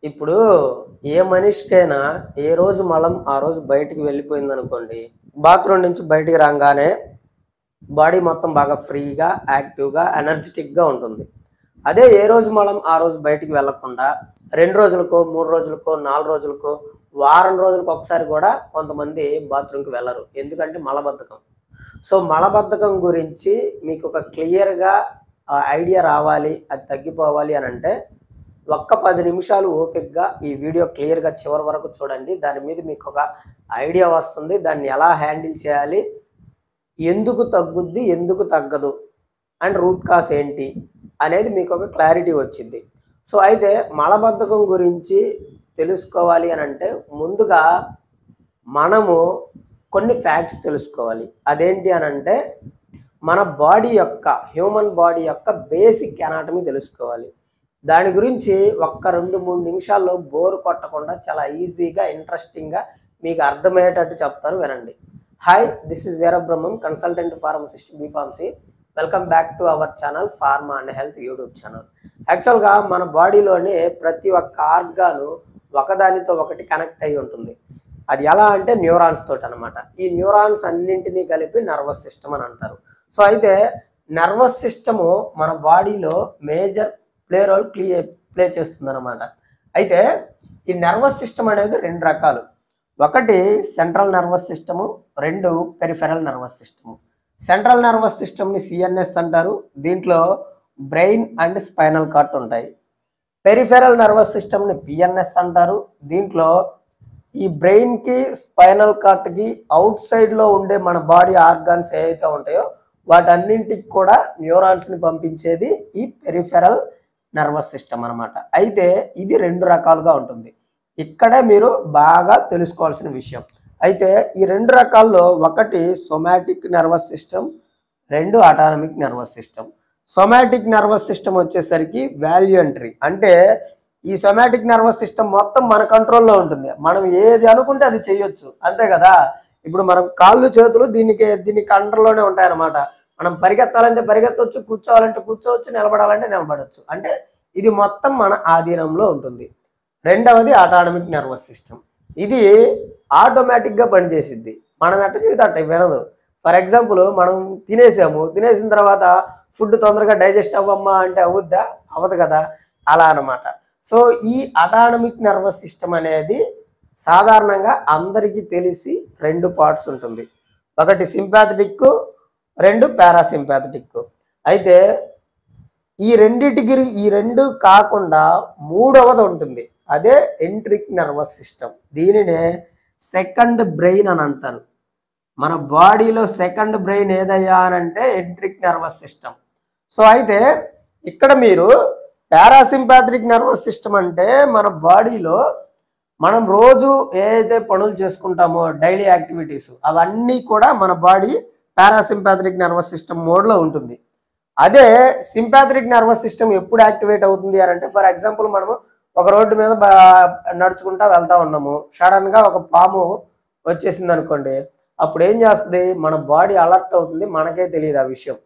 ఇప్పుడు ఏ మనిషికైనా ఏ రోజు మలం ఆ రోజు బయటికి వెళ్ళిపోయిందనుకోండి. బాత్రూమ్ నుంచి బయటికి రాగానే బాడీ మొత్తం బాగా ఫ్రీగా, యాక్టివ్‌గా, ఎనర్జిటిక్‌గా ఉంటుంది. అదే ఏ రోజు మలం ఆ రోజు బయటికి వెళ్ళకుండా 2 రోజులకో, 3 రోజులకో, 4 రోజులకో, వారం రోజులకి ఒకసారి కూడా కొంతమంది బాత్రూమ్‌కి వెళ్ళరు. ఎందుకంటే మలబద్ధకం. సో, మలబద్ధకం గురించి మీకు ఒక క్లియర్‌గా ఐడియా రావాలి, అది తగ్గిపోవాలి అనంటే ఒక్క 10 నిమిషాలు ఓపికగా ఈ వీడియో క్లియర్‌గా చివరి వరకు చూడండి. దాని మీద మీకొక ఐడియా వస్తుంది. దాన్ని ఎలా హ్యాండిల్ చేయాలి? ఎందుకు తగ్గుద్ది? ఎందుకు తగ్గదు? అండ్ రూట్ కాజ్ ఏంటి? అనేది మీకొక క్లారిటీ వచ్చిద్ది. సో, అయితే మలబద్ధకం గురించి తెలుసుకోవాలి అనంటే ముందుగా మనము కొన్ని ఫ్యాక్ట్స్ తెలుసుకోవాలి. అదేంటి అనంటే మన బాడీ యొక్క హ్యూమన్ బాడీ యొక్క బేసిక్ అనాటమీ తెలుసుకోవాలి. దాని గురించి ఒక్క 2, 3 నిమిషాల్లో బోర్ కొట్టకుండా చాలా ఈజీగా, ఇంట్రెస్టింగ్‌గా మీకు అర్థమయ్యేటట్టు చెప్తాను వినండి. Hi! This is Veerabrahmam, consultant pharmacist B pharmacy. Welcome back to our channel pharma and health YouTube channel. యాక్చువల్‌గా మన బాడీలోని ప్రతి ఒక్క ఆర్గాను ఒకదానితో ఒకటి కనెక్ట్ అయ్యి ఉంటుంది. అది ఎలా అంటే న్యూరాన్స్ తోటనమాట. ఈ న్యూరాన్స్ అన్నింటినీ కలిపి నర్వస్ సిస్టమ్ అని అంటారు. సో, అయితే నర్వస్ సిస్టము మన బాడీలో మేజర్ రోల్ ప్లే చేస్తుందన్నమాట. అయితే ఈ నర్వస్ సిస్టమ్ అనేది 2 రకాలు. ఒకటి central nervous system, 2 peripheral nervous system. Central nervous సిస్టమ్‌ని సిఎన్ఎస్ అంటారు. దీంట్లో బ్రెయిన్ అండ్ స్పైనల్ కార్డ్ ఉంటాయి. పెరిఫెరల్ నర్వస్ సిస్టమ్‌ని పిఎన్ఎస్ అంటారు. దీంట్లో ఈ బ్రెయిన్‌కి, స్పైనల్ కార్డ్‌కి అవుట్ సైడ్‌లో ఉండే మన బాడీ ఆర్గాన్స్ ఏవైతే ఉంటాయో వాటన్నింటికి కూడా న్యూరాన్స్‌ని పంపించేది ఈ పెరిఫెరల్ నర్వస్ సిస్టమ్ అనమాట. అయితే ఇది 2 రకాలుగా ఉంటుంది. ఇక్కడే మీరు బాగా తెలుసుకోవాల్సిన విషయం. అయితే ఈ 2 రకాల్లో ఒకటి somatic nervous system, 2 autonomic nervous system. Somatic nervous system వచ్చేసరికి వాల్యూంటరీ. అంటే ఈ సోమాటిక్ నర్వస్ సిస్టమ్ మొత్తం మన కంట్రోల్లో ఉంటుంది. మనం ఏది అనుకుంటే అది చేయొచ్చు. అంతే కదా! ఇప్పుడు మనం కాళ్ళు, చేతులు దీనికి కంట్రోల్‌లోనే ఉంటాయన్నమాట. మనం పరిగెత్తాలంటే పరిగెత్తొచ్చు, కూర్చోవాలంటే కూర్చోవచ్చు, నిలబడాలంటే నిలబడొచ్చు. అంటే ఇది మొత్తం మన ఆధీనంలో ఉంటుంది. రెండవది ఆటానమిక్ నర్వస్ సిస్టమ్. ఇది ఆటోమేటిక్‌గా పనిచేసిద్ది. మనం ఎట్ట చెబితే అట్ట వినదు. ఫర్ ఎగ్జాంపుల్ మనం తినేసిన తర్వాత ఫుడ్ తొందరగా డైజెస్ట్ అవ్వమ్మా అంటే అవుద్దా? అవ్వదు కదా! అలా అనమాట. సో, ఈ ఆటానమిక్ నర్వస్ సిస్టమ్ అనేది సాధారణంగా అందరికీ తెలిసి 2 పార్ట్స్ ఉంటుంది. ఒకటి సింపాథెటిక్, 2 పారాసింపాథెటిక్. అయితే ఈ 2 కాకుండా మూడవది ఉంటుంది. అదే ఎంట్రిక్ నర్వస్ సిస్టమ్. దీనినే సెకండ్ బ్రెయిన్ అని అంటారు. మన బాడీలో సెకండ్ బ్రెయిన్ ఏదయ్యా అనంటే ఎంట్రిక్ నర్వస్ సిస్టమ్. సో, అయితే ఇక్కడ మీరు పారాసింపాథెటిక్ నర్వస్ సిస్టమ్ అంటే మన బాడీలో మనం రోజు ఏదైతే పనులు చేసుకుంటామో డైలీ యాక్టివిటీస్ అవన్నీ కూడా మన బాడీ పారాసింపాథెటిక్ నర్వస్ సిస్టమ్ మోడ్లో ఉంటుంది. అదే సింపాథెటిక్ నర్వస్ సిస్టమ్ ఎప్పుడు యాక్టివేట్ అవుతుంది అని అంటే ఫర్ ఎగ్జాంపుల్ మనము ఒక రోడ్డు మీద నడుచుకుంటా వెళ్తా ఉన్నాము. సడన్‌గా ఒక పాము వచ్చేసింది అనుకోండి. అప్పుడు ఏం చేస్తుంది? మన బాడీ అలర్ట్ అవుతుంది. మనకే తెలియదు ఆ విషయం.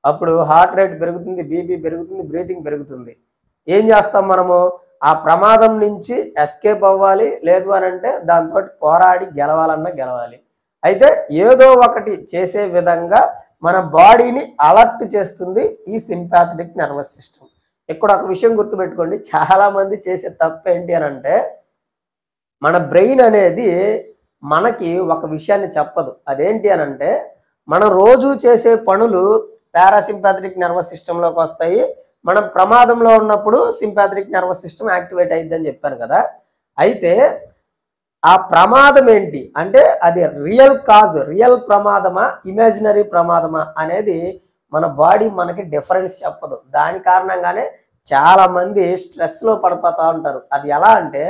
అప్పుడు హార్ట్ రేట్ పెరుగుతుంది, బీపీ పెరుగుతుంది, బ్రీతింగ్ పెరుగుతుంది. ఏం చేస్తాం మనము? ఆ ప్రమాదం నుంచి ఎస్కేప్ అవ్వాలి. లేదు అనంటే దాంతోటి పోరాడి గెలవాలన్నా గెలవాలి. అయితే ఏదో ఒకటి చేసే విధంగా మన బాడీని అలర్ట్ చేస్తుంది ఈ సింపాథెటిక్ నర్వస్ సిస్టమ్. ఇక్కడ ఒక విషయం గుర్తుపెట్టుకోండి. చాలా మంది చేసే తప్పు ఏంటి అనంటే మన బ్రెయిన్ అనేది మనకి ఒక విషయాన్ని చెప్పదు. అదేంటి అనంటే మనం రోజు చేసే పనులు పారాసింపాథెటిక్ నర్వస్ సిస్టంలోకి వస్తాయి. మనం ప్రమాదంలో ఉన్నప్పుడు సింపాథెటిక్ నర్వస్ సిస్టమ్ యాక్టివేట్ అయ్యిద్దని చెప్పాను కదా! అయితే ఆ ప్రమాదం ఏంటి? అంటే అది రియల్ ప్రమాదమా? ఇమాజినరీ ప్రమాదమా? అనేది మన బాడీ మనకి డిఫరెన్స్ చెప్పదు. దాని కారణంగానే చాలామంది స్ట్రెస్‌లో పడిపోతా ఉంటారు. అది ఎలా అంటే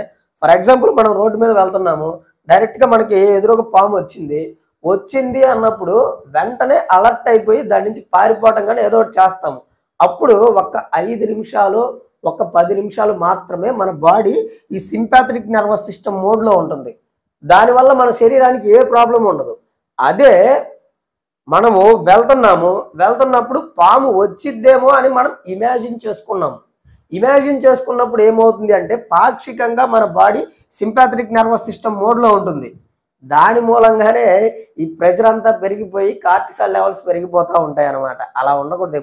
ఫర్ ఎగ్జాంపుల్ మనం రోడ్డు మీద వెళ్తున్నాము. డైరెక్ట్‌గా మనకి ఎదురుగా పాము వచ్చింది అన్నప్పుడు వెంటనే అలర్ట్ అయిపోయి దాని నుంచి పారిపోవటం గాని ఏదో ఒకటి చేస్తాము. అప్పుడు ఒక 5 నిమిషాలు, ఒక 10 నిమిషాలు మాత్రమే మన బాడీ ఈ సింపాథెటిక్ నర్వస్ సిస్టమ్ మోడ్‌లో ఉంటుంది. దానివల్ల మన శరీరానికి ఏ ప్రాబ్లమ్ ఉండదు. అదే మనము వెళ్తున్నప్పుడు పాము వచ్చిద్దేమో అని మనం ఇమాజిన్ చేసుకున్నాము. ఇమాజిన్ చేసుకున్నప్పుడు ఏమవుతుంది అంటే పాక్షికంగా మన బాడీ సింపాథటిక్ నర్వస్ సిస్టమ్ మోడ్లో ఉంటుంది. దాని మూలంగానే ఈ ప్రెషర్ అంతా పెరిగిపోయి కార్టిసాల్ లెవెల్స్ పెరిగిపోతూ ఉంటాయి అన్నమాట. అలా ఉండకూడదు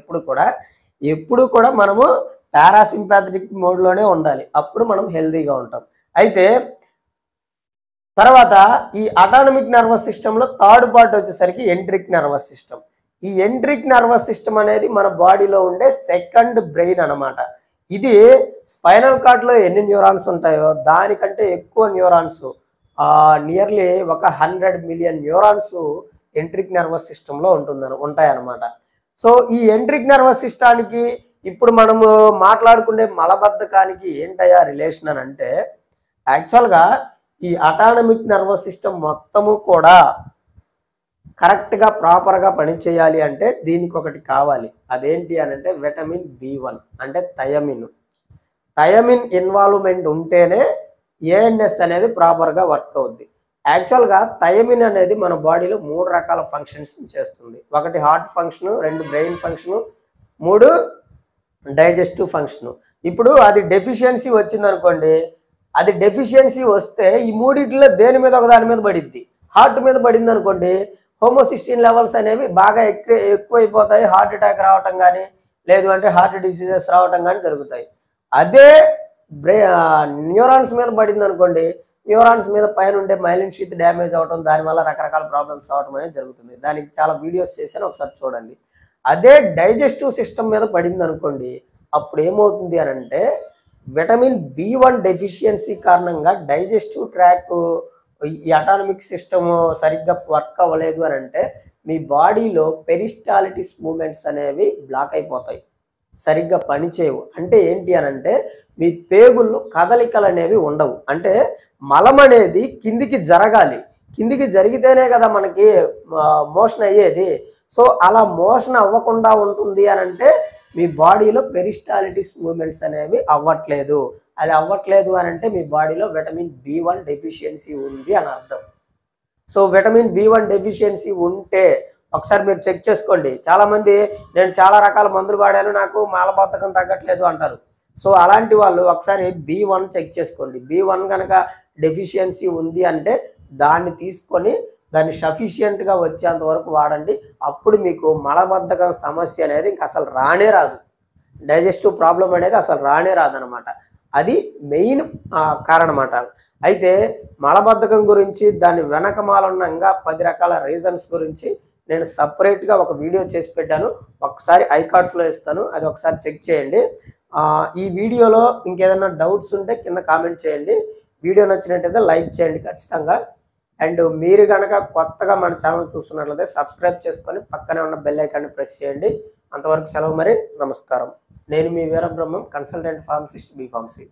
ఎప్పుడు కూడా మనము పారాసింపాథటిక్ మోడ్లోనే ఉండాలి. అప్పుడు మనం హెల్తీగా ఉంటాం. అయితే తర్వాత ఈ అటానమిక్ నర్వస్ సిస్టంలో థర్డ్ పార్ట్ వచ్చేసరికి ఎంట్రిక్ నర్వస్ సిస్టమ్. ఈ ఎంట్రిక్ నర్వస్ సిస్టమ్ అనేది మన బాడీలో ఉండే సెకండ్ బ్రెయిన్ అన్నమాట. ఇది స్పైనల్ కార్డ్లో ఎన్ని న్యూరాన్స్ ఉంటాయో దానికంటే ఎక్కువ న్యూరాన్స్, నియర్లీ ఒక 100 మిలియన్ న్యూరాన్స్ ఎంట్రిక్ నర్వస్ సిస్టంలో ఉంటాయన్నమాట. సో ఈ ఎంట్రిక్ నర్వస్ సిస్టానికి ఇప్పుడు మనము మాట్లాడుకునే మలబద్ధకానికి ఏంటయ్యా రిలేషన్ అని అంటే, యాక్చువల్గా ఈ అటానమిక్ నర్వస్ సిస్టమ్ మొత్తము కూడా కరెక్ట్గా ప్రాపర్గా పనిచేయాలి అంటే దీనికి ఒకటి కావాలి. అదేంటి అని అంటే విటమిన్ B1 అంటే థయమిన్ ఇన్వాల్వ్మెంట్ ఉంటేనే ఏఎన్ఎస్ అనేది ప్రాపర్గా వర్క్ అవుద్ది. యాక్చువల్గా థయమిన్ అనేది మన బాడీలో 3 రకాల ఫంక్షన్స్ చేస్తుంది. 1 heart function, 2 brain function, 3 digestive function. ఇప్పుడు అది డెఫిషియన్సీ వచ్చిందనుకోండి, అది డెఫిషియన్సీ వస్తే ఈ మూడింటిలో దేని మీద ఒక దాని మీద పడిద్ది. హార్ట్ మీద పడింది అనుకోండి, హోమోసిస్టిన్ లెవెల్స్ అనేవి బాగా ఎక్కువైపోతాయి. హార్ట్ అటాక్ రావటం కానీ, లేదు అంటే హార్ట్ డిసీజెస్ రావటం కానీ జరుగుతాయి. అదే న్యూరాన్స్ మీద పడింది అనుకోండి, న్యూరాన్స్ మీద పైన ఉండే మైలిన్ షీత్ డ్యామేజ్ అవటం, దానివల్ల రకరకాల ప్రాబ్లమ్స్ అవటం అనేది జరుగుతుంది. దానికి చాలా వీడియోస్ చేశాను, ఒకసారి చూడండి. అదే డైజెస్టివ్ సిస్టమ్ మీద పడింది అనుకోండి, అప్పుడు ఏమవుతుంది అని అంటే విటమిన్ B1 డెఫిషియన్సీ కారణంగా డైజెస్టివ్ ట్రాక్, ఈ అటానమిక్ సిస్టమ్ సరిగ్గా వర్క్ అవ్వలేదు అని అంటే మీ బాడీలో పెరిస్టాలిటిస్ మూమెంట్స్ అనేవి బ్లాక్ అయిపోతాయి, సరిగ్గా పనిచేయవు. అంటే ఏంటి అని అంటే మీ పేగుల్లో కదలికలు అనేవి ఉండవు. అంటే మలం అనేది కిందికి జరగాలి, కిందికి జరిగితేనే కదా మనకి మోషన్ అయ్యేది. సో అలా మోషన్ అవ్వకుండా ఉంటుంది అని అంటే మీ బాడీలో పెరిస్టాలిటిస్ మూమెంట్స్ అనేవి అవ్వట్లేదు. అది అవ్వట్లేదు అని అంటే మీ బాడీలో విటమిన్ B1 డెఫిషియన్సీ ఉంది అని అర్థం. సో విటమిన్ B1 డెఫిషియన్సీ ఉంటే ఒకసారి మీరు చెక్ చేసుకోండి. చాలామంది నేను చాలా రకాల మందులు వాడాను, నాకు మలబద్ధకం తగ్గట్లేదు అంటారు. సో అలాంటి వాళ్ళు ఒకసారి B1 చెక్ చేసుకోండి. B1 కనుక డెఫిషియన్సీ ఉంది అంటే దాన్ని తీసుకొని దాన్ని సఫిషియెంట్గా వచ్చేంత వరకు వాడండి. అప్పుడు మీకు మలబద్ధకం సమస్య అనేది ఇంక అసలు రానే రాదు, డైజెస్టివ్ ప్రాబ్లం అనేది అసలు రానే రాదనమాట. అది మెయిన్ కారణమాట. అయితే మలబద్ధకం గురించి దాని వెనకమాలన్న ఇంకా 10 రకాల రీజన్స్ గురించి నేను సపరేట్గా ఒక వీడియో చేసి పెట్టాను. ఒకసారి ఐకార్డ్స్లో ఇస్తాను, అది ఒకసారి చెక్ చేయండి. ఈ వీడియోలో ఇంకేదైనా డౌట్స్ ఉంటే కింద కామెంట్ చేయండి. వీడియో నచ్చినట్టయితే లైక్ చేయండి ఖచ్చితంగా. అండ్ మీరు కనుక కొత్తగా మన ఛానల్ చూస్తున్నట్లయితే సబ్స్క్రైబ్ చేసుకొని పక్కనే ఉన్న బెల్ ఐకాన్ని ప్రెస్ చేయండి. అంతవరకు సెలవు మరి, నమస్కారం. నేను మీ Veerabrahmam, consultant pharmacist, B pharmacy.